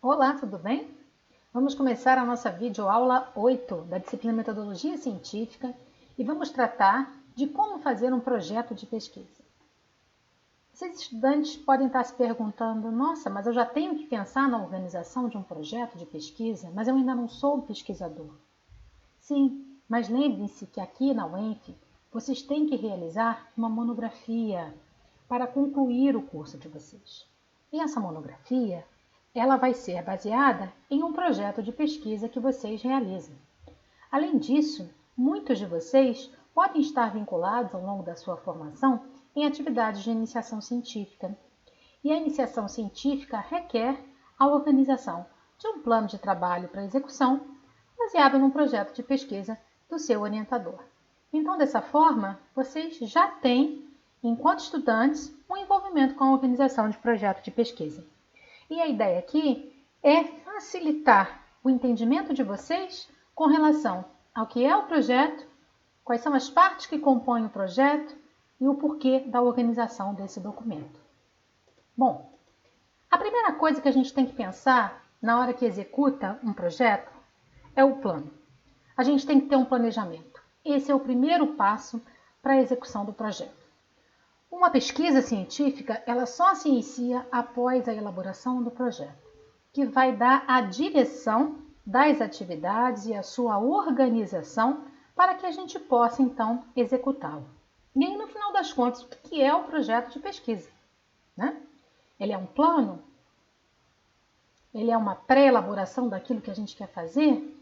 Olá, tudo bem? Vamos começar a nossa videoaula 8 da disciplina Metodologia Científica e vamos tratar de como fazer um projeto de pesquisa. Esses estudantes podem estar se perguntando, nossa, mas eu já tenho que pensar na organização de um projeto de pesquisa, mas eu ainda não sou um pesquisador. Sim, mas lembrem-se que aqui na UENF vocês têm que realizar uma monografia para concluir o curso de vocês. E essa monografia ela vai ser baseada em um projeto de pesquisa que vocês realizam. Além disso, muitos de vocês podem estar vinculados ao longo da sua formação em atividades de iniciação científica. E a iniciação científica requer a organização de um plano de trabalho para execução baseado num projeto de pesquisa do seu orientador. Então, dessa forma, vocês já têm, enquanto estudantes, um envolvimento com a organização de projeto de pesquisa. E a ideia aqui é facilitar o entendimento de vocês com relação ao que é o projeto, quais são as partes que compõem o projeto e o porquê da organização desse documento. Bom, a primeira coisa que a gente tem que pensar na hora que executa um projeto é o plano. A gente tem que ter um planejamento. Esse é o primeiro passo para a execução do projeto. Uma pesquisa científica, ela só se inicia após a elaboração do projeto, que vai dar a direção das atividades e a sua organização para que a gente possa, então, executá-lo. E aí, no final das contas, o que é o projeto de pesquisa? Né? Ele é um plano? Ele é uma pré-elaboração daquilo que a gente quer fazer?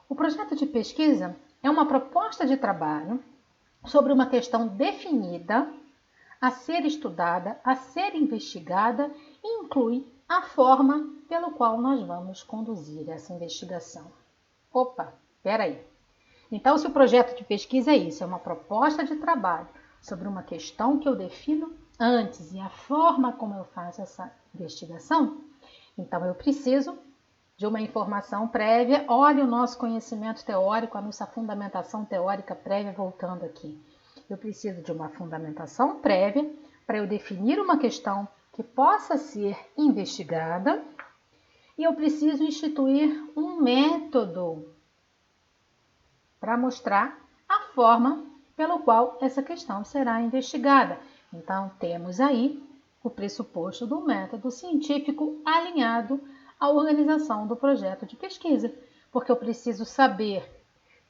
O projeto de pesquisa é uma proposta de trabalho sobre uma questão definida, a ser estudada, a ser investigada e inclui a forma pela qual nós vamos conduzir essa investigação. Opa, peraí. Então, se o projeto de pesquisa é isso, é uma proposta de trabalho sobre uma questão que eu defino antes e a forma como eu faço essa investigação, então eu preciso de uma informação prévia. Olha o nosso conhecimento teórico, a nossa fundamentação teórica prévia, voltando aqui. Eu preciso de uma fundamentação prévia para eu definir uma questão que possa ser investigada e eu preciso instituir um método para mostrar a forma pela qual essa questão será investigada. Então, temos aí o pressuposto do método científico alinhado à organização do projeto de pesquisa, porque eu preciso saber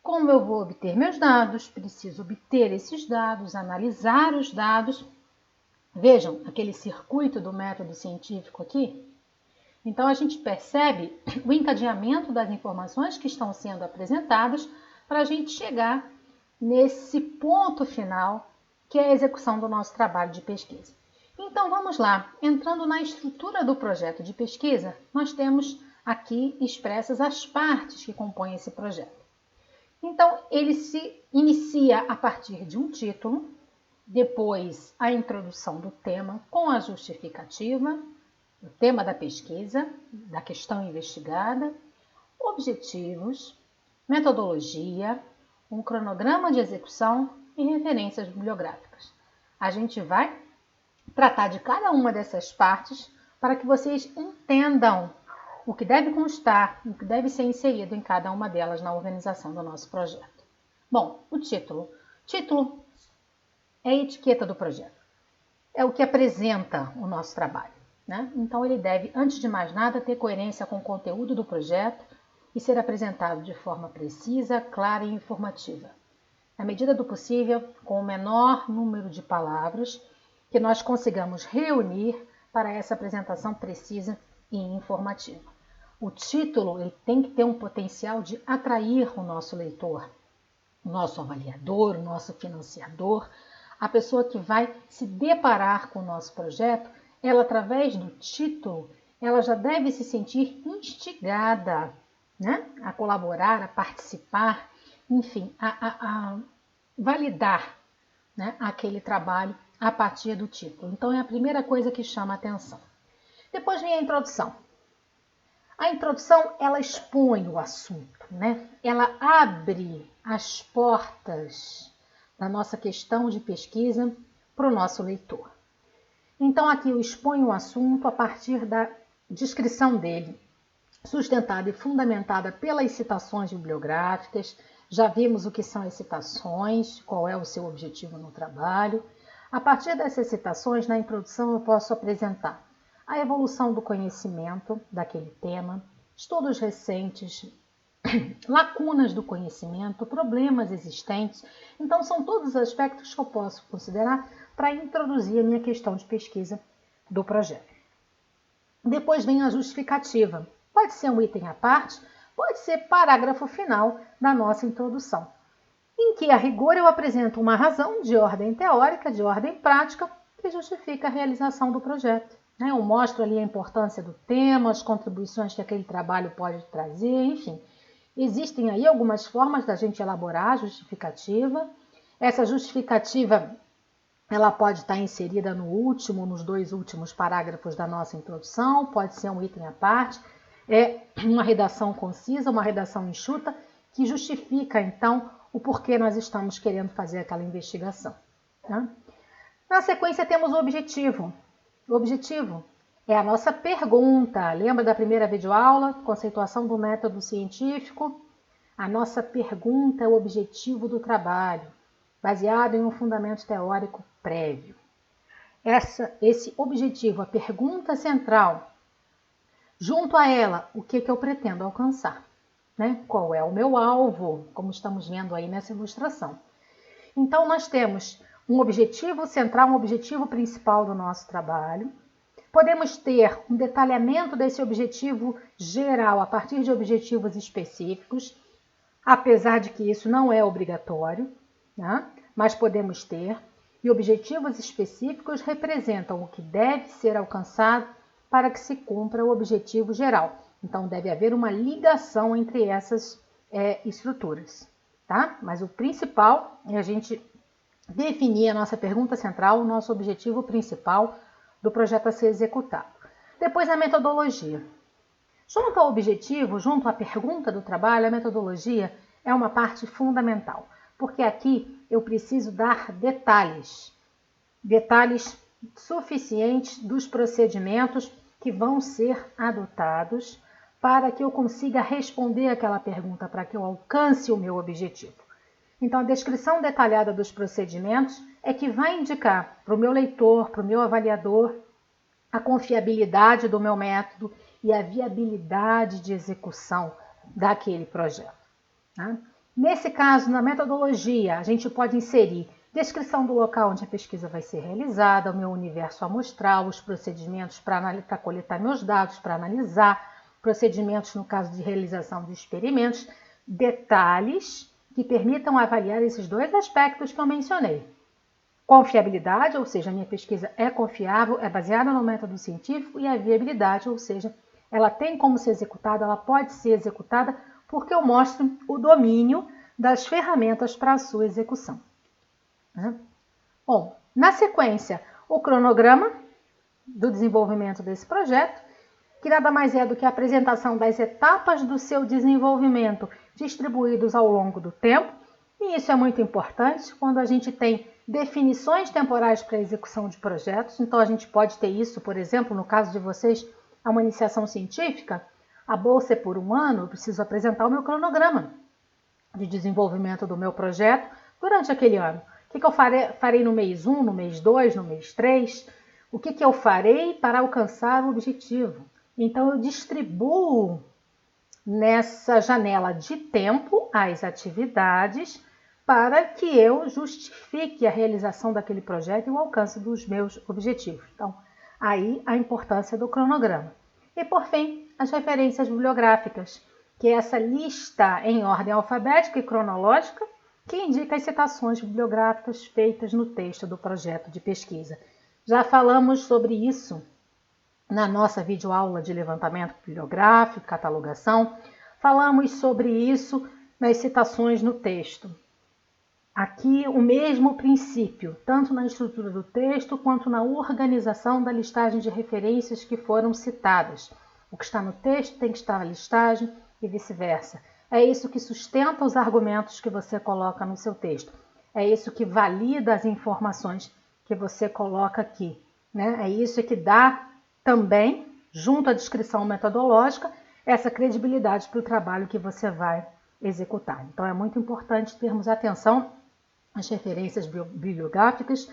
como eu vou obter meus dados, preciso obter esses dados, analisar os dados. Vejam aquele circuito do método científico aqui? Então, a gente percebe o encadeamento das informações que estão sendo apresentadas para a gente chegar nesse ponto final, que é a execução do nosso trabalho de pesquisa. Então, vamos lá. Entrando na estrutura do projeto de pesquisa, nós temos aqui expressas as partes que compõem esse projeto. Então, ele se inicia a partir de um título, depois a introdução do tema com a justificativa, o tema da pesquisa, da questão investigada, objetivos, metodologia, um cronograma de execução e referências bibliográficas. A gente vai tratar de cada uma dessas partes para que vocês entendam o que deve constar, o que deve ser inserido em cada uma delas na organização do nosso projeto. Bom, o título. Título é a etiqueta do projeto. É o que apresenta o nosso trabalho, né? Então, ele deve, antes de mais nada, ter coerência com o conteúdo do projeto e ser apresentado de forma precisa, clara e informativa. Na medida do possível, com o menor número de palavras que nós consigamos reunir para essa apresentação precisa e informativa. O título ele tem que ter um potencial de atrair o nosso leitor, o nosso avaliador, o nosso financiador, a pessoa que vai se deparar com o nosso projeto. Ela, através do título, ela já deve se sentir instigada, né? A colaborar, a participar, enfim, a validar, né, aquele trabalho a partir do título. Então, é a primeira coisa que chama a atenção. Depois vem a introdução. A introdução, ela expõe o assunto, né? Ela abre as portas da nossa questão de pesquisa para o nosso leitor. Então, aqui eu exponho o assunto a partir da descrição dele. sustentada e fundamentada pelas citações bibliográficas. Já vimos o que são as citações, qual é o seu objetivo no trabalho. A partir dessas citações, na introdução eu posso apresentar a evolução do conhecimento daquele tema, estudos recentes, lacunas do conhecimento, problemas existentes. Então, são todos os aspectos que eu posso considerar para introduzir a minha questão de pesquisa do projeto. Depois vem a justificativa. Pode ser um item à parte, pode ser parágrafo final da nossa introdução, em que, a rigor, eu apresento uma razão de ordem teórica, de ordem prática, que justifica a realização do projeto. Eu mostro ali a importância do tema, as contribuições que aquele trabalho pode trazer, enfim. Existem aí algumas formas da gente elaborar a justificativa. Essa justificativa, ela pode estar inserida nos 2 últimos parágrafos da nossa introdução, pode ser um item à parte, é uma redação concisa, uma redação enxuta, que justifica, então, o porquê nós estamos querendo fazer aquela investigação. Tá? Na sequência, temos o objetivo. O objetivo é a nossa pergunta. Lembra da primeira videoaula? Conceituação do método científico? A nossa pergunta é o objetivo do trabalho, baseado em um fundamento teórico prévio. Esse objetivo, a pergunta central, junto a ela, o que eu pretendo alcançar? Qual é o meu alvo, como estamos vendo aí nessa ilustração. Então, nós temos um objetivo central, um objetivo principal do nosso trabalho. Podemos ter um detalhamento desse objetivo geral a partir de objetivos específicos, apesar de que isso não é obrigatório, mas podemos ter. E objetivos específicos representam o que deve ser alcançado para que se cumpra o objetivo geral. Então, deve haver uma ligação entre essas estruturas. Tá? Mas o principal é a gente definir a nossa pergunta central, o nosso objetivo principal do projeto a ser executado. Depois, a metodologia. Junto ao objetivo, junto à pergunta do trabalho, a metodologia é uma parte fundamental, porque aqui eu preciso dar detalhes suficientes dos procedimentos que vão ser adotados para que eu consiga responder aquela pergunta, para que eu alcance o meu objetivo. Então, a descrição detalhada dos procedimentos é que vai indicar para o meu leitor, para o meu avaliador, a confiabilidade do meu método e a viabilidade de execução daquele projeto. Tá? Nesse caso, na metodologia, a gente pode inserir descrição do local onde a pesquisa vai ser realizada, o meu universo amostral, os procedimentos para coletar meus dados, para analisar, procedimentos no caso de realização de experimentos, detalhes que permitam avaliar esses 2 aspectos que eu mencionei. Confiabilidade, ou seja, a minha pesquisa é confiável, é baseada no método científico, e a viabilidade, ou seja, ela tem como ser executada, ela pode ser executada porque eu mostro o domínio das ferramentas para a sua execução. Bom, na sequência, o cronograma do desenvolvimento desse projeto, que nada mais é do que a apresentação das etapas do seu desenvolvimento distribuídos ao longo do tempo, e isso é muito importante quando a gente tem definições temporais para a execução de projetos. Então, a gente pode ter isso, por exemplo, no caso de vocês, a uma iniciação científica, a bolsa é por 1 ano, eu preciso apresentar o meu cronograma de desenvolvimento do meu projeto durante aquele ano. O que eu farei no mês 1, no mês 2, no mês 3? O que eu farei para alcançar o objetivo? Então, eu distribuo nessa janela de tempo as atividades para que eu justifique a realização daquele projeto e o alcance dos meus objetivos. Então, aí a importância do cronograma. E, por fim, as referências bibliográficas, que é essa lista em ordem alfabética e cronológica que indica as citações bibliográficas feitas no texto do projeto de pesquisa. Já falamos sobre isso na nossa videoaula de levantamento bibliográfico, catalogação. Falamos sobre isso nas citações no texto. Aqui o mesmo princípio, tanto na estrutura do texto quanto na organização da listagem de referências que foram citadas. O que está no texto tem que estar na listagem e vice-versa. É isso que sustenta os argumentos que você coloca no seu texto. É isso que valida as informações que você coloca aqui. É isso que dá também, junto à descrição metodológica, essa credibilidade para o trabalho que você vai executar. Então, é muito importante termos atenção às referências bibliográficas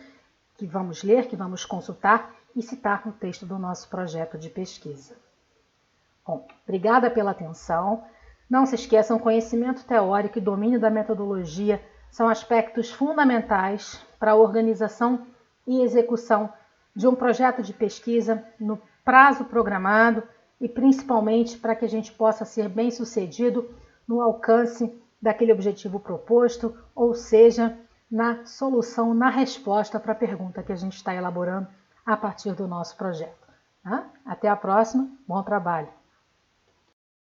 que vamos ler, que vamos consultar e citar no texto do nosso projeto de pesquisa. Bom, obrigada pela atenção. Não se esqueçam, conhecimento teórico e domínio da metodologia são aspectos fundamentais para a organização e execução de um projeto de pesquisa no prazo programado e principalmente para que a gente possa ser bem-sucedido no alcance daquele objetivo proposto, ou seja, na solução, na resposta para a pergunta que a gente está elaborando a partir do nosso projeto. Até a próxima, bom trabalho!